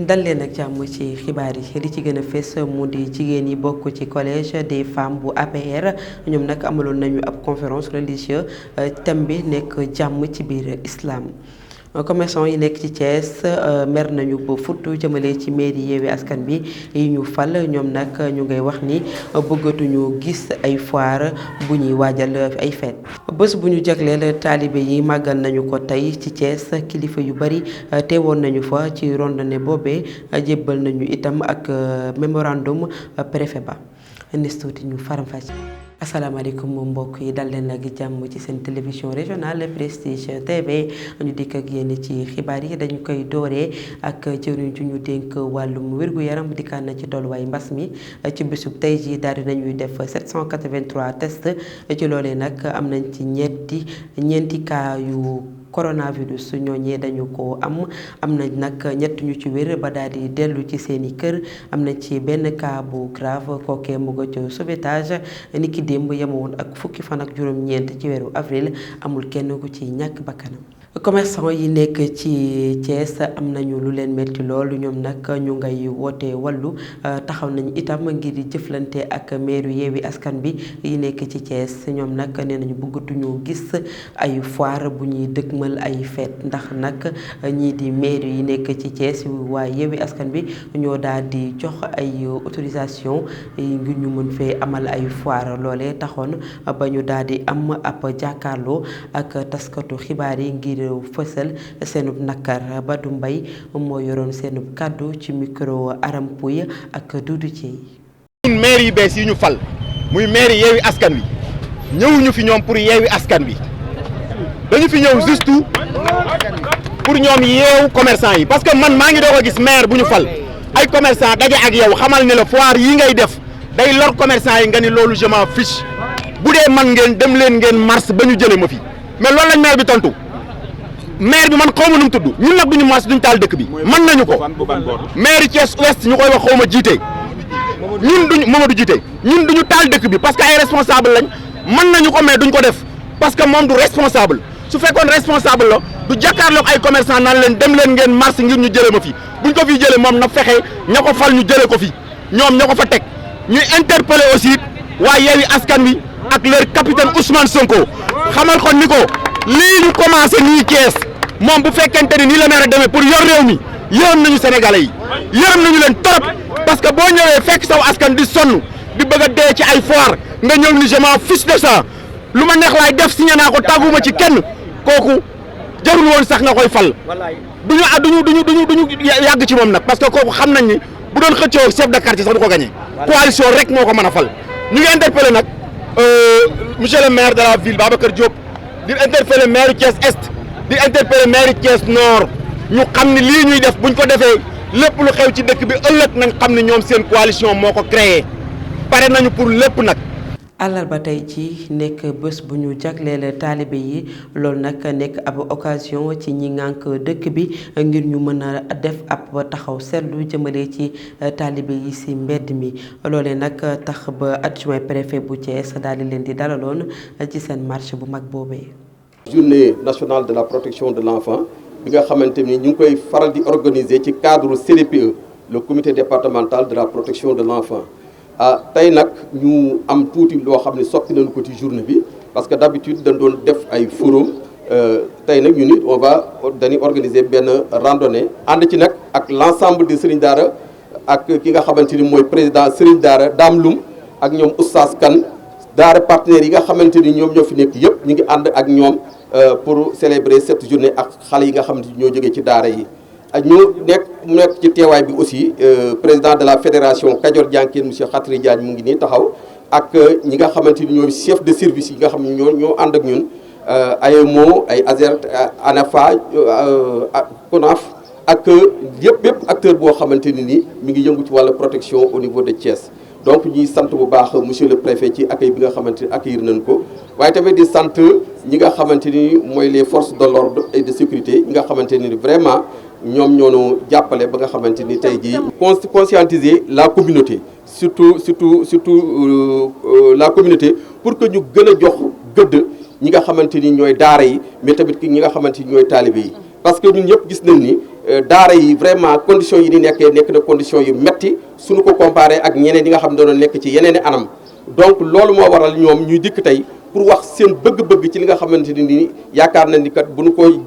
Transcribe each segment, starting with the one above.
dal leen ak jàmm ci xibaar yi li ci gën a fës mu di jigéen yi bokk ci collège des femmes bu APR ñoom nag amaloon nañu ab conférence religieuse thème bi nekk jàmm ci biir islam. commerçant yi nekk ci Thiès mer nañu ba futtu jëmale ci mairie Yewwi Askan bi yi ñu fal ñoom nag ñu ngay wax ni bëggatuñu gis ay foire bu ñuy waajal ay fête. bés bu ñu jagleel taalibe yi màggal nañu ko tey ci Thiès kilifa yu bari teewoon nañu fa ci randonnée boobee jébbal nañu itam ak mémorandum préfet ba nis tuuti ñu faram-fàcce. asalaamaaleykum mbokk yi dal leen ak jàmm ci seen télévision régionale Prestige TV ñu dikk ak yéen ci xibaar yi dañu koy dooree ak jëwriñ ju ñu dénk wàllum wér-gu-yaram dikkaan na ci tolluwaay mbas mi ci bésub tey ji daal di nañuy def 783 tests ci loolee nag am nañ ci ñeenti cas yu coronavirus ñooñee dañu ko am nañ nag ñett ñu ci wér ba daal di dellu ci seeni kër am na ci benn cas bu grave kookee mu nga ci sauvetage ni ki démb yemoon ak fukki fan ak juróom-ñeent ci weeru avril amul kenn ku ci ñàkk bakkanam. commerçant yi nekk ci Thiès am nañu lu leen metti lool ñoom nag ñu ngay woote wàllu taxaw nañ itam ngir di jëflante ak maire Yewwi Askan bi yi nekk ci Thiès ñoom nag nee nañu bëggatuñu gis ay foire bu ñuy dëgmal ay fête ndax nag ñii di maire yi nekk ci Thiès waaye Yewwi Askan bi ñoo daal di jox ay autorisation ngir ñu mën fee amal ay foire loolee taxoon ba ñu daal di am ab jàkkaarloo ak taskatu xibaar yi ngir fësal seenub nakar Badou Mbaye moo yoroon seenub kàddu ci micro Aram Pouy ak Doudou Thiey. ñun maire yi bees yi ñu fal muy maire Yewwi Askan Wi ñëwuñu fi ñoom pour Yewwi Askan Wi dañu fi ñëw juste pour ñoom yeewu commerçant yi parce que man maa ngi doog a gis maire bu ñu fal ay commerçant daje ak yow xamal ne la foire yi ngay def day lor commerçant yi nga ni loolu je m'en fiche bu dee man ngeen dem leen ngeen mars ba ñu jëlee ma fi mais loolu lañ maire bi tontu. maire bi man xaw ma nu mu tudd ñun nag duñu mas duñu taal dëkk bi mën nañu ko maire Thiès Ouest ñu koy wax xaw ma jiite ñun duñu Mamadou jiite ñun duñu taal dëkk bi parce que ay responsable lañ mën nañu ko mais duñ ko def parce que moom du responsable su fekkoon responsable la du jàkkaarloog ay commerçant naan leen dem leen ngeen mars ngir ñu jëlee ma fi buñ ko fi jëlee moom na fexe ña ko fal ñu jëlee ko fi ñoom ña ko fa teg ñuy interpeller aussi waa Yewwi Askan Wi ak leur capitaine Ousmane Sonko xamal ko ni ko lii ñu commencé nii Thiès moom bu fekkente ni nii la nar a demee pour yor réew mi yërëm nañu sénégalais yi yërëm nañu leen trop parce que boo ñëwee fekk saw askan di sonn di bëgg a dee ci ay foire nga ñëw ni je m'en fiche de ça lu ma neex laay def signé naa ko tàgguma ci kenn kooku jarul woon sax nga koy fal duñu yàgg ci moom nag parce que kooku xam nañ ni bu doon xëccoo chef de quartier sax du ko gagné coalition rek moo ko mën a fal ñu ngi interpellé nag monsieur le maire de la ville Babacar Diop di interpeller maire Thiès Est di interpeller maire Thiès Nord ñu xam ne lii ñuy def buñ ko defee lépp lu xew ci dëkk bi ëllëg nañ xam ne ñoom seen coalition moo ko créé pare nañu pour lépp nag. àllarba tey ci nekk bés bu ñu jagleel taalibe yi loolu nag nekk ab occasion ci ñi ngànk dëkk bi ngir ñu mën a def ab taxaw seetlu jëmale ci taalibe yi ci mbedd mi loolee nag tax ba adjoint préfet bu Thiès daal di leen di dalaloon ci seen marche bu mag boobee. journée nationale de la protection de l'enfant bi nga xamante ni ñu ngi koy faral di organiser ci cadre CDPE le comité départemental de la protection de l'enfant. tey nag ñu am tuuti loo xam ne soppi nañu ko ci journée bi parce que d'habitude dañ doon def ay forum tey nag ñu nit dañuy organiser benn randonnée ànd ci nag ak l'ensemble des Serigne Daara ak ki nga xamante ni mooy président Serigne Daara Dame Loum ak ñoom Oustaz Kane Daara partenaires yi nga xamante ni ñoom ñoo fi nekk yëpp ñu ngi ànd ak ñoom pour célébrer cette journée ak xale yi nga xamante ni ñoo jógee ci daara yi. ñu nekk ci teewaay bi aussi président de la fédération Kajoor Jànkeen monsieur Khatri Diagne mu ngi nii taxaw ak ñi nga xamante ni ñooy chef de service yi nga xam ne ñoo ànd ak ñun AEMO ay ASERT ANAFA CONAF ak yëpp acteur boo xamante ni nii mi ngi yëngu ci wàllu protection au niveau de Thiès. donc ñuy sant bu baax monsieur le préfet ci accueil bi nga xamante ni accueillir nañ ko waaye tamit di sant ñi nga xamante ni mooy les forces de l'ordre et de sécurité ñi nga xamante ni vraiment ñoom ñoo jàppale ba nga xamante ni tey jii conscientiser la communauté surtout la communauté pour que ñu gën a jox gëdd ñi nga xamante ni ñooy daara yi mais tamit ñi nga xamante ni ñooy taalibe yi parce que ñun ñëpp gis nañ ni daara yi vraiment conditions yi ni nekkee nekk na conditions yu metti suñu ko comparé ak ñeneen yi nga xam ne doon nekk ci yeneen i anam donc loolu moo waral ñoom ñuy dikk tey pour wax seen bëgg-bëgg ci li nga xamante ni yaakaar na ni kat bu ñu koy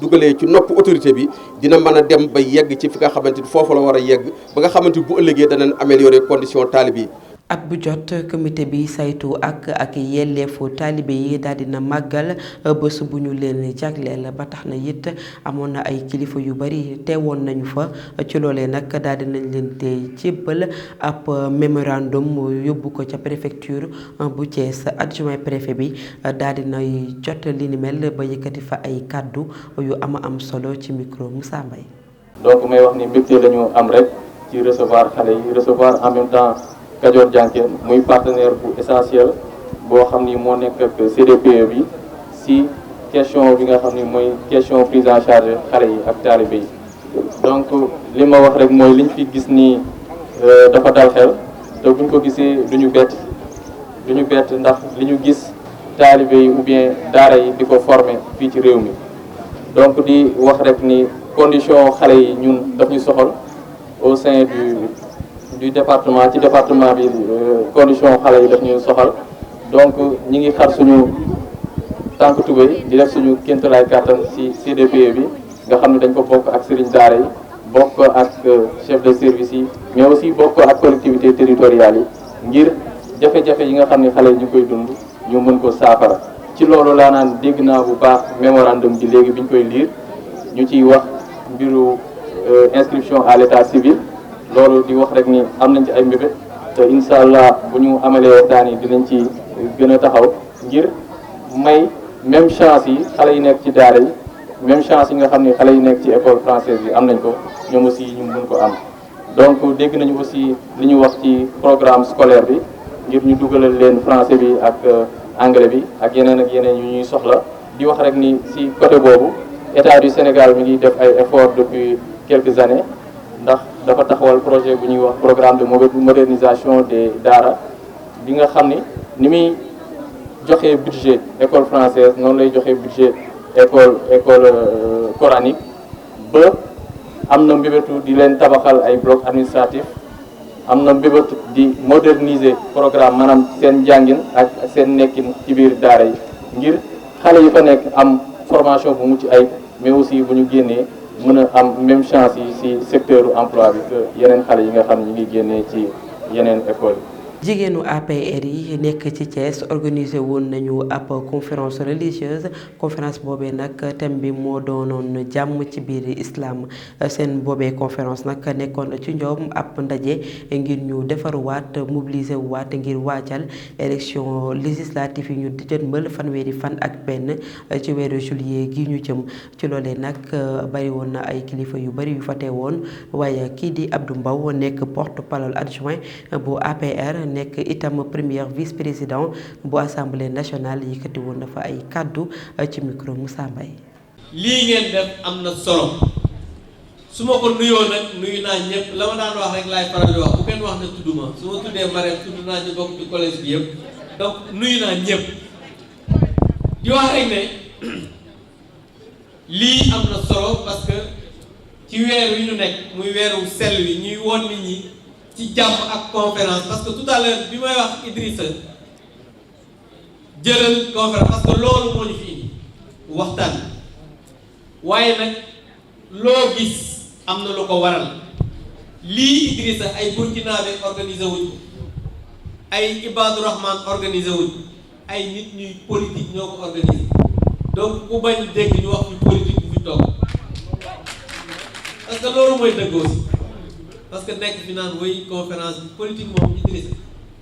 dugalee ci nopp autorité bi dina mën a dem ba yegg ci fi nga xamante ni foofu la war a yegg ba nga xamante ni bu ëllëgee danañ améliorer condition taalib yi. at bu jot comité bi saytu ak yelleefu taalibe yi daal dina màggal bés bu ñu leen jagleel ba tax na it amoon na ay kilifa yu bari teewoon nañu fa ci loolee nag daal dinañ leen te jébbal ab mémorandum yóbbu ko ca préfecture bu Thiès adjoint préfet bi daal dinay jot li ni mel ba yëkkati fa ay kàddu yu am solo ci micro Moussa Mbaye. donc may wax ni mbégte lañu am rek ci recevoir xale yi recevoir en même temps Kajoor Jànke muy partenaire bu essentiel boo xam ni moo nekk ak CDPE bi si question bi nga xam ni mooy question prise en charge xale yi ak taalibe yi donc li ma wax rek mooy liñ fi gis nii dafa dal xel te buñ ko gisee duñu bett ndax li ñu gis taalibe yi ou bien daara yi di ko former fii ci réew mi donc di wax rek ni condition xale yi ñun daf ñu soxal au sein du département ci département bi condition xale yi daf ñu soxal donc ñi ngi xar suñu tànk tubéy di def suñu kéemtalaay kàttan ci CDPE bi nga xam ne dañ ko bokk ak sëriñ daara yi bokk ak chef de service yi mais aussi bokk ak collectivité territoriales yi ngir jafe-jafe yi nga xam ne xale yi ñu koy dund ñu mën ko saafara ci loolu laa naan dégg naa bu baax mémorandum bi léegi bi ñu koy lire ñu ciy wax mbiru inscription à l'état civil loolu di wax rek ni am nañ ci ay mbébét te incha allah bu ñu amalee waxtaan yi dinañ ci gën a taxaw ngir may même chance yi xale yi nekk ci daara yi même chance yi nga xam ne xale yi nekk ci école française bi am nañ ko ñoom aussi ñu mën ko am. donc dégg nañu aussi li ñu wax ci programme scolaire bi ngir ñu dugalal leen français bi ak anglais bi ak yeneen yu ñuy soxla di wax rek ni si côté boobu état du Sénégal mi ngi def ay efforts depuis quelques années. ndax dafa taxawal projet bu ñuy wax programme de modernisation des daara bi nga xam ni muy joxe budget école française noonu lay joxe budget école coranique ba am na mbébétu di leen tabaxal ay bloc administratif am na mbébétu di moderniser programme maanaam seen njàngin ak seen nekkin ci biir daara yi ngir xale yi fa nekk am formation bu mucc ay mais aussi bu ñu génnee mën a am même chance yi ci secteur emploi bi que yeneen xale yi nga xam ne ñu ngi génnee ci yeneen école yi. jigéenu APR yi nekk ci Thiès organisé woon nañu ab conférence religieuse conférence boobee nag thème bi moo doonoon jàmm ci biir islam seen boobee conférence nag nekkoon ci ñoom ab ndaje ngir ñu defaruwaat mobiliser waat ngir waajal élection législative yi ñu jëmmal fanweeri fan ak benn ci weeru juillet gi ñu jëm ci loolee nag bari woon na ay kilifa yu bari yu fa teewoon waaye kii di Abdou Mbow nekk porte-parole adjoint bu APR nekk itam premier vice-président bu assemblée nationale yëkkati woon na fa ay kàddu ci micro Moussa Mbaye. lii ngeen def am na solo su ma ko nuyoo nag nuyu naa ñëpp la ma daan wax rek laay faral di wax bu kenn wax ne tudduma su ma tuddee Marème tudd naa ñu bokk ci collège bi yëpp donc nuyu naa ñëpp di wax rek ne lii am na solo parce que ci weer wi ñu nekk muy weeru sell wi ñuy woon nit ñi ci jàmm ak conférence parce que tout à l'heure bi may wax Idrissa jëlal conférence parce que loolu moo ñu fi indi waxtaan waaye nag loo gis am na lu ko waral lii Idrissa ay burkinabé organisé wuñ ay Ibadou Rahman organisé wuñ ay nit ñuy politique ñoo ko organisé donc ku bañ dégg ñu wax ñu politique bu fi toog parce que loolu mooy dëgg aussi parce que nekk fi naan woy conférence bi politique moom Idrissa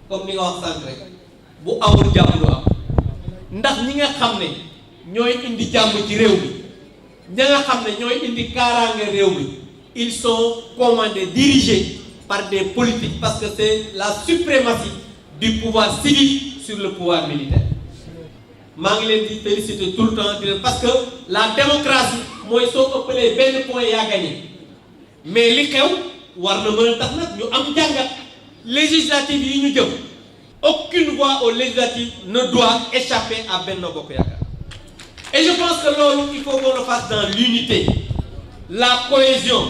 comme ni nga wax sànq rek bu amul jàmm du am ndax ñi nga xam ne ñooy indi jàmm ci réew mi ña nga xam ne ñooy indi kaaraange réew mi ils sont commandés dirigés par des politiques parce que c'est la suprématie du pouvoir civil sur le pouvoir militaire maa ngi leen di féliciter tout le temps di leen parce que la démocratie mooy soo ëppalee benn point yaa gagné mais li xew war na mën a tax nag ñu am jàngat législative yi ñu jëm aucune voix aux législatives ne doit échapper à Benno Bokk Yaakaar et je pense que loolu il faut qu'on le fasse dans l'unité la cohésion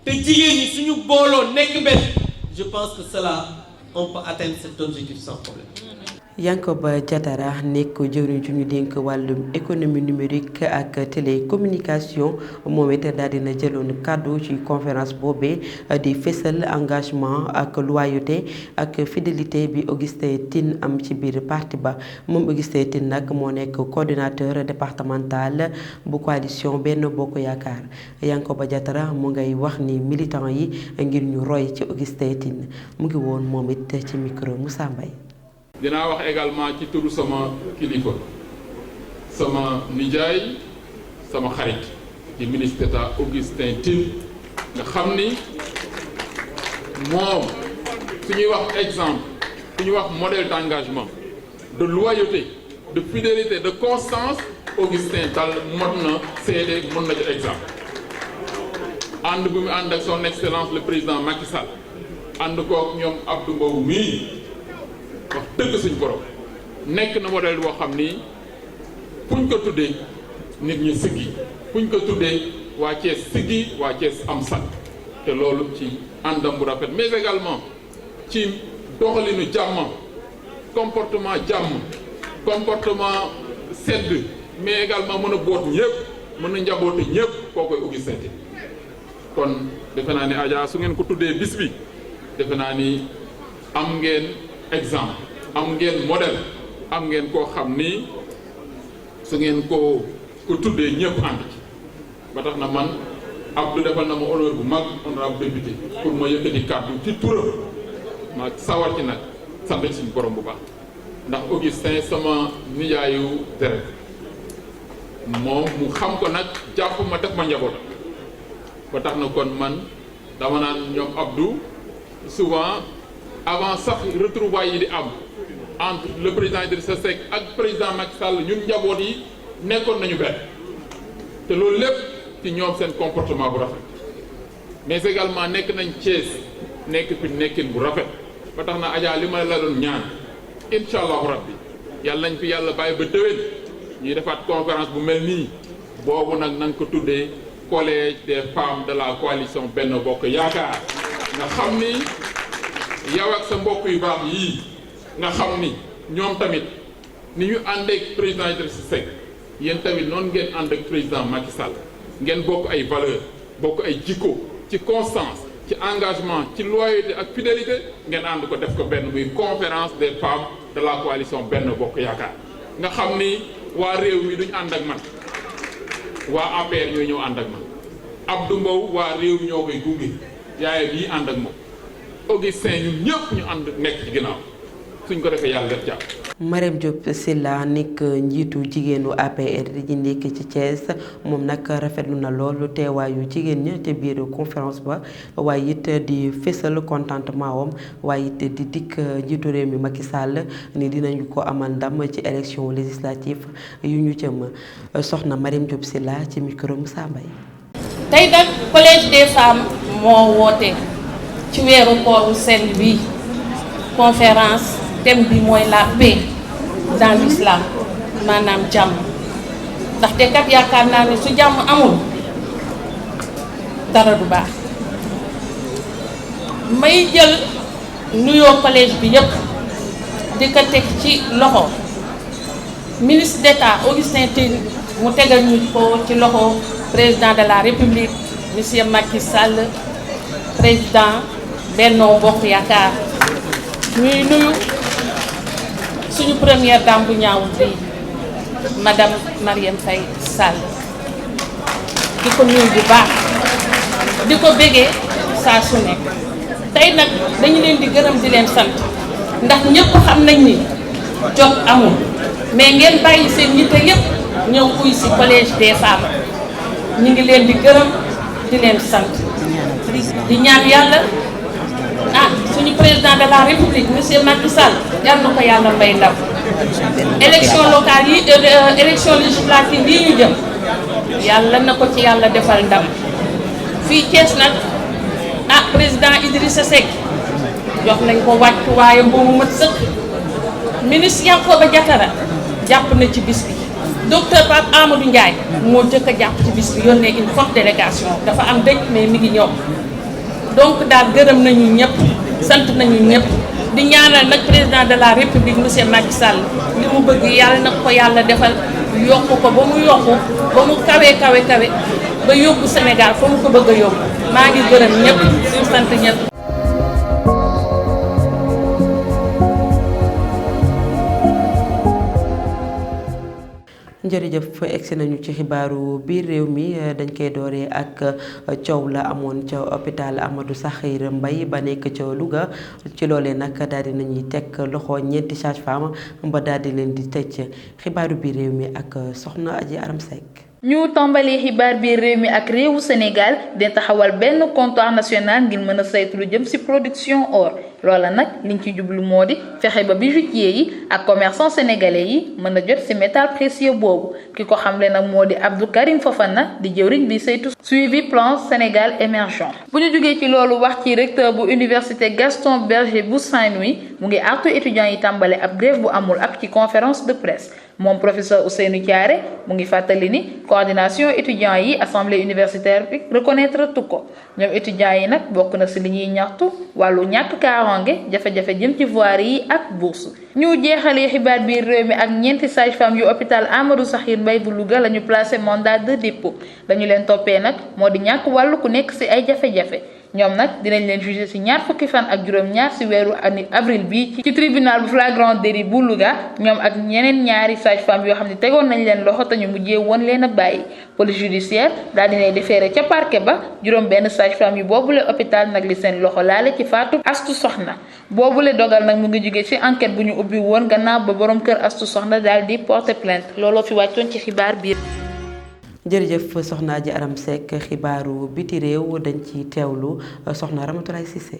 te jigéen ñi suñu booloo nekk benn je pense que cela on peut atteindre cet objectif sans problème. Yankoba Diatara nekk jëwriñ ju ñu dénk wàllum économie numérique ak télécommunication moom it daal dina jëloon kàddu ci conférence boobee di fésal engagement ak loyauté ak fidélité bi Augustin Tine am ci biir parti ba moom Augustin Tine nag moo nekk coordinateur départemental bu coalition Benno Bokk Yaakaar Yankoba Diatara mu ngay wax ni militant yi ngir ñu roy ci Augustin Tine mu ngi woon moom it ci micro Moussa Mbaye. dinaa wax également ci turu sama kilifa sama nijaay sama xarit di ministre d'État Augustin Tine nga xam ni moom su ñuy wax exemple su ñuy wax modèle d'engagement de loyauté de fidélité de constance Augustin dal mot na seede mën na ci exemple ànd bu mu ànd ak son excellence le président Macky Sall ànd kook ñoom Abdou Mbow mii wax dëgg suñ borom nekk na modèle boo xam ni fuñ ko tuddee nit ñi siggi fuñ ko tuddee waa Thiès siggi waa Thiès am sant te loolu ci àndam bu rafet mais également ci doxalinu jàmm comportement jàmm comportement sedd mais également mën a boot ñëpp mën a njaboote ñëpp koo koy Augustin Tine kon defe naa ni Adja su ngeen ko tuddee bis bi defe naa ni am ngeen exemple am ngeen modèle am ngeen koo xam ni su ngeen ko tuddee ñëpp ànd ci ba tax na man Abdou defal na ma honneur bu mag honorable député pour ma yëkkati kàddu ci turam ma sawar ci nag sant ci suñu borom bu baax ndax Augustin sama nijaayu deret moom mu xam ko nag jàpp ma def ma njaboot ba tax na kon man dama naan ñoom Abdou souvent avant sax retrouvailles yi di am entre le président Idrissa Seck ak président Macky Sall ñun njaboot yi nekkoon nañu benn te loolu lépp ci ñoom seen comportement bu rafet mais également nekk nañ Thiès nekk fi nekkin bu rafet ba tax na Adja li ma la doon ñaan incha allahu rabbi yàlla nañ fi yàlla bàyyi ba déwén ñuy defaat conférence bu mel nii boobu nag nañ ko tuddee collège des femmes de la coalition Benno Bokk Yaakaar nga xam ni yow ak sa mbokk yu baax yii nga xam ni ñoom tamit ni ñu ànd ak président Idrissa Seck yéen tamit noonu ngeen ànd ak président Macky Sall ngeen bokk ay valeurs bokk ay jikko ci constance ci engagement ci loyauté ak fidélité ngeen ànd ko def ko benn muy conférence des femmes de la coalition Benno Bokk Yaakaar nga xam ni waa réew mi duñ ànd ak man waa APR ñooy ñëw ànd ak man Abdou Mbow waa réew mi ñoo koy gunge yaayam yi ànd ak moom Augustin ñun ñëpp ñu ànd nekk ci ginnaaw suñ ko defee yàlla def jàpp. Marème Diop Sylla nekk njiitu jigéenu APR di nekk ci Thiès moom nag rafetlu na loolu teewaayu jigéen ña te biir conférence ba waaye it di fésal contentement wam waaye it di dikk njiitu réew mi Macky Sall ni dinañu ko amal ndam ci élection législative yu ñu jëm soxna Marème Diop Sylla ci micro Moussa Mbaye. tey nag collège des femmes moo woote ci weeru kooru sell bi conférence thème bi mooy la paix dans l'islam maanaam jàmm ndaxte kat yaakaar naa ne su jàmm amul dara du baax may jël nuyoo collège bi yépp di ko teg ci loxo ministre d'État Augustin Tine mu tegal ñu ko ci loxo président de la République monsieur Macky Sall président Benno Bokk Yaakaar ñuy nuyu suñu première dame bu ñaawul bi madame Marième Faye Sall di ko nuyu bu baax di ko bégee saa su nekk tey nag dañu leen di gërëm di leen sant ndax ñëpp xam nañ ni jot amul mais ngeen bàyyi seen yitte yëpp ñëw uy si collège des femmes ñu ngi leen di gërëm di leen sant di ñaan yàlla suñu président de la république monsieur Macky Sall yal na ko yàlla may ndam élection locale yi élection législative yi ñu jëm yàlla na ko ci yàlla defal ndam fii Thiès nag président Idrissa Seck jox nañ ko wàccuwaayam boobu mat sëkk ministre Yankoba Diatara jàpp na ci bis bi docteur Pape Amadou Ndiaye moo jëkk a jàpp ci bis bi yónnee une forte délégation dafa am dëj mais mi ngi ñëw donc daal gërëm nañu ñëpp sant nañu ñëpp di ñaanal nag président de la république monsieur Macky Sall li mu bëgg yàlla na ko yàlla defal yokk ko ba mu yokku ba mu kawe ba yóbbu Sénégal fa mu ko bëgg a yóbbu maa ngi gërëm ñëpp di sant ñëpp. jërëjëf egsi nañu ci xibaaru biir réew mi dañ koy dooree ak coow la amoon ca hôpital Amadou Sakhir Mbaye ba nekk ca Louga ci loolee nag daal di nañuy teg loxo ñeenti sage-femme ba daal di leen di tëj xibaaru biir réew mi ak soxna Aji Aram Seck. ñu tàmbalee xibaar biir réew mi ak réewu Sénégal di taxawal benn comptoir national ngir mën a saytu lu jëm ci production or loola nag liñ ci jublu moo di fexe ba bijoutier yi ak commerçant sénégalais yi mën a jot ci métal précieux boobu ki ko xamle nag moo di Abdou Karim Fofana di jëwriñ bi saytu suivi plan Sénégal émergent. bu ñu jógee ci loolu wax ci recteur bu université Gaston Berger bu Saint-Louis mu ngi artu étudiants yi tàmbale ab grève bu amul ab ci conférence de presse. moom professeur Ousseynou Thiaré mu ngi fàttali ni coordination étudiants yi assemblée universitaire bi reconnaître tu ko ñoom étudiants yi nag bokk na ci li ñuy ñaxtu wàllu ñàkk kaarange jafe-jafe jëm ci voirie yi ak bourse ñu jeexalee xibaar biir réew mi ak ñeenti sage-femme yu hôpital Amadou Sakhir Mbaye bu Louga la ñu placé mandat de dépôt dañu leen toppee nag moo di ñàkk wàllu ku nekk ci ay jafe-jafe ñoom nag dinañ leen jugé ci ñaar fukki fan ak juróom-ñaar ci weeru avril bi ci tribunal bu flagrant délit bu Louga ñoom ak ñeneen ñaari sage-femme yoo xam ne tegoon nañ leen loxo te ñu mujjee woon leen a bàyyi police judiciaire daal dinay déféré ca parquet ba juróom benn sage-femme yu boobule hôpital nag li seen loxo laale ci faatu Astu Soxna boobule dogal nag mu ngi jóge ci enquête bu ñu ubbi woon gannaaw ba borom kër Astu Soxna daal di porter plainte looloo fi wàccoon ci xibaar biir. jërëjëf soxna Aji Aram Seck xibaaru biti réew dañ ci teewlu soxna Ramatoulaye Cissé.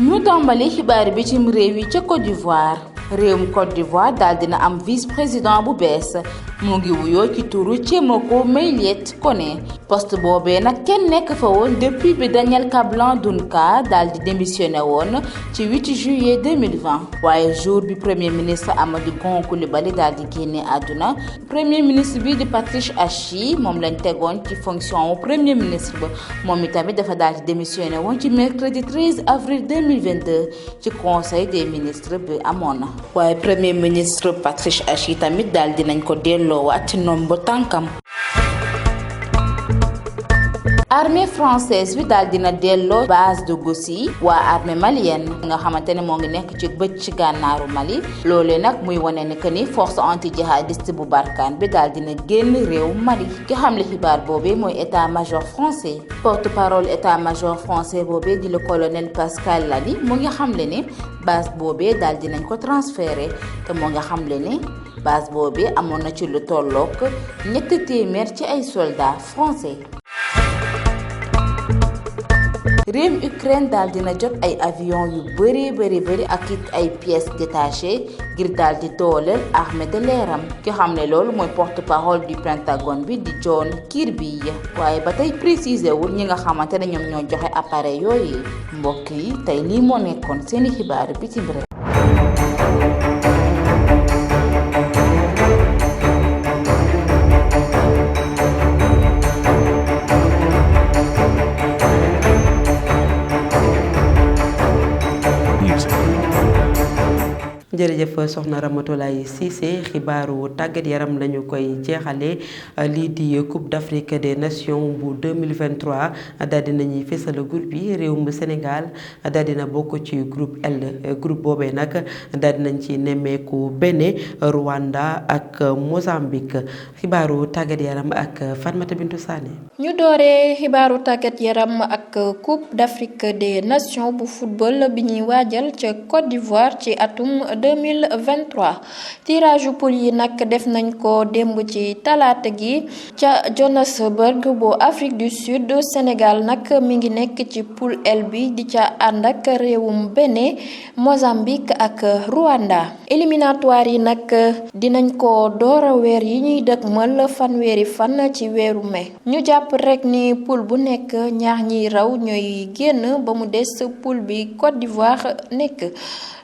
ñu tàmbali xibaar bitim réew yi ca Côte d'Ivoire réewum Côte d'Ivoire daal dina am vice-président bu bees mu ngi wuyoo ci turu Thiemoko Meiliet Koné poste boobee nag kenn nekk fa woon depuis bi Daniel Kablan Dunka daal di démissionné woon ci 8 juillet 2020 waaye jour bi premier ministre Amadou Gon Coulibaly daal di génne àdduna premier ministre bi di Patrice Achi moom lañ tegoon ci fonction wu premier ministre ba moom itamit dafa daal di démissionné woon ci mercredi 13 avril 2022 ci conseil des ministres bi amoon na waaye premier ministre Patrice Achi tamit daal dinañ ko delloowaat ci nombre tànkam. armée française bi daal dina delloo base de Gossi waa armée malienne nga xamante ne moo ngi nekk ci bëj ci gànnaaru Mali loolee nag muy wane ne que ni force anti jihadiste bu Barkhane bi daal dina génn réew Mali ki xamle xibaar boobee mooy état-major français porte-parole état-major français boobee di le colonel Pascal Lally mu ngi xamle ne base boobee daal dinañ ko transféré te moo nga xamle ne base boobee amoon na ci lu tollook 300 ci ay soldats français. réew Ukraine daal dina jot ay avion yu bëri ak it ay pièces détachées ngir daal di dooleel armée de l'air ki xam ne loolu mooy porte-parole du Pentagone bi di John Kirby waaye ba tey précisé wul ñi nga xamante ne ñoom ñoo joxe appareil yooyu mbokk yi tey lii moo nekkoon seeni xibaaru bitim réew. jërëjëf soxna Ramatoulaye Cissé xibaaru tàggat yaram lañu koy jeexale lii di Coupe d'Afrique des Nations bu 2023 daal dinañuy fésal groupe bi réewum Sénégal daal dina bokk ci groupe L groupe boobee nag daal dinañ ci nemmeeku Bénin Rwanda ak Mozambique xibaaru tàggat yaram ak Fatmata Bintou Sané. ñu dooree xibaaru tàggat yaram ak Coupe d'Afrique des Nations bu football bi ñuy waajal ca Côte d'Ivoire ci atum 2023 tirage poule yi nag def nañ ko démb ci talaata gi ca Johannesburg bu Afrique du Sud Sénégal nag mi ngi nekk ci poule L bi di ca ànd ak réewum Bénin Mozambique ak Rwanda éliminatoire yi nag dinañ ko doora weer yi ñuy dëgmal fanweeri fan ci weeru mai ñu jàpp rek ni poule bu nekk ñaar ñiy raw ñooy génn ba mu des poule bi Côte d'Ivoire nekk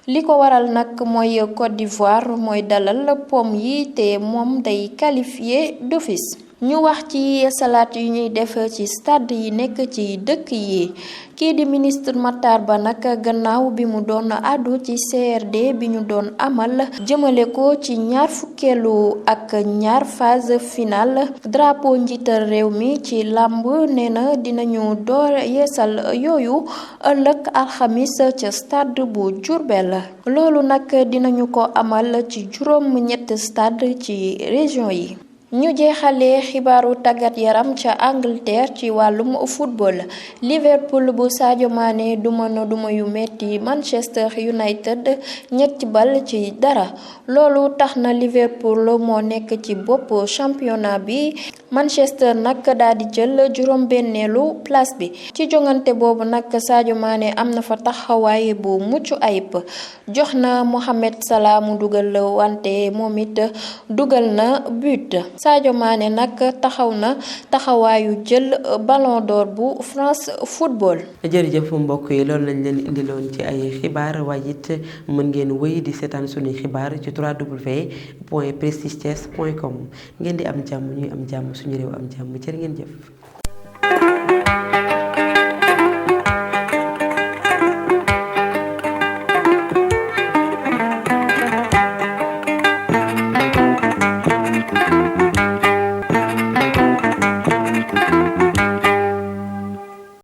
li ko waral nag mooy Côte d'Ivoire mooy dalal pom yi te moom day qualifié d'office. ñu wax ci salaat yu ñuy def ci stade yi nekk ci dëkk yi kii di ministre Matar Ba nag gannaaw bi mu doon àddu ci CRD bi ñu doon amal jëmale ko ci ñaar fukkeelu ak ñaar phase finale drapeau njiital réew mi ci làmb nee na dinañu door yeesal yooyu ëllëg alxamis ca stade bu Diourbel loolu nag dinañu ko amal ci juróom-ñett stade ci région yi. ñu jeexalee xibaaru tàggat yaram ca Angleterre ci wàllum football Liverpool bu Sadio Mané duma yu metti Manchester United 3-0 loolu tax na Liverpool moo nekk ci bopp championnat bi Manchester nag daal di jël juróom-benneelu place bi ci jongante boobu nag Sadio Mané am na fa taxawaay bu mucc ayib jox na Mohamed Salah mu dugal wante moom it dugal na but. Sadio Mané nag taxaw na taxawaayu jël ballon d'or bu France Football. jërëjëf mbokk yi loolu lañ leen indiloon ci ay xibaar waaye it mën ngeen wéy di seetaan suñuy xibaar ci www.prestigethies.com ngeen di am jàmm ñuy am jàmm suñu réew am jàmm jërë ngeen jëf.